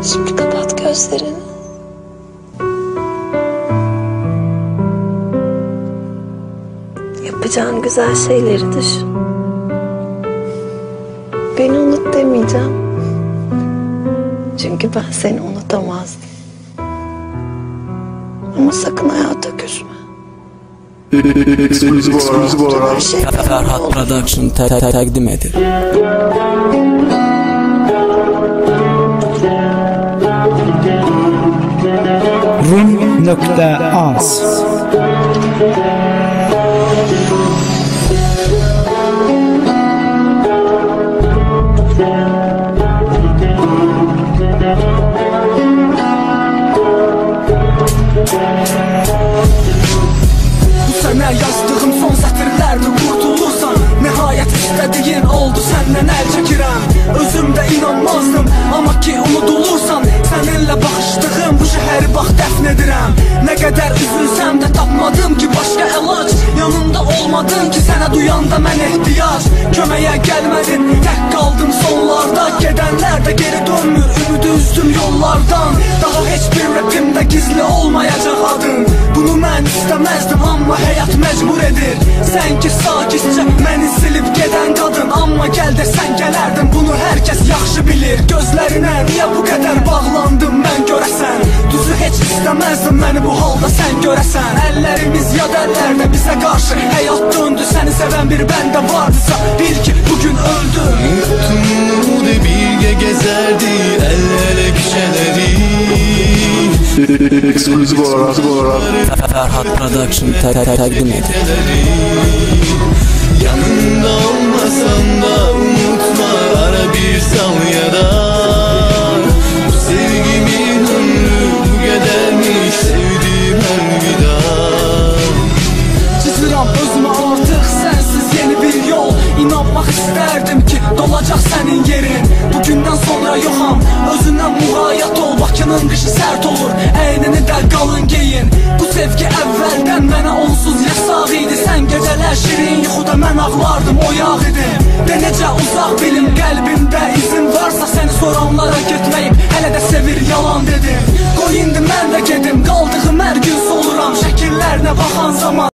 Şimdi kapat gözlerini. Yapacağın güzel şeyleri düşün. Beni unut demeyeceğim. Çünkü ben seni unutamazdım. Ama sakın hayata küsme. Ekskluziv olarak Ferhat Production təqdim edir. Rum.az Sənə yazdığım son sətirlərdi, qurtulursan nəhayət istədiyin oldu, səndən əl çəkirəm. Özümdə inanmazdım, amma ki unudulursan səninlə baxışdığım bu şəhəri bax dəfn edirəm. Nə qədər üzülsəm də tapmadım ki başqa əlac, yanımda olmadın ki sənə duyanda mən ehtiyac. Köməyə gəlmədin, tək qaldım sonlarda, gedənlər də geri dönmür, ümidi üzdüm yollardan. Daha heç bir rapimdə gizli olmayacaq adın. Bunu mən istəməzdim, amma həyat məcbur edir. Sən ki sakitcə məni silib gedən qadın, amma gəl desən gələrdim, bunu hər kəs yaxşı bilir. Gözlərinə niyə bu qədər bağlandım mən görəsən? Düzü heç istəməzdim məni bu halda sən görəsən. Əllərimiz yad əllərdə bizə qarşı həyat döndü, səni sevən bir bəndə vardısa bil ki bugün öldü. Mutlu birgə gəzərdi əllərə kişələri. Ekskluziv olarak Ferhat Production təqdim edir. Yanında olmasam da unutma, ara bir sal ya da. Bu sevgimin ömrü bu qədərmiş, sevdim hər vida. Çiziram özümə artıq sənsiz yeni bir yol. İnanmaq istərdim ki dolacaq sənin yerin. Bugündən sonra yoxam, özündən muğayət ol. Bakının qışı sərt olur, əynini də qalın geyin. Bu sevgi əvvəldən mənə onsuz yasaq idi. Sən gecələr şirin yuxuda mən ağlardım, oyaq idim. De necə uzaq bilim, qəlbimdə izin varsa səni soranlara getməyib hələ də sevir yalan dedim. Qoy indi mən də gedim, qaldığım hər gün soluram. Şəkillərinə baxan zaman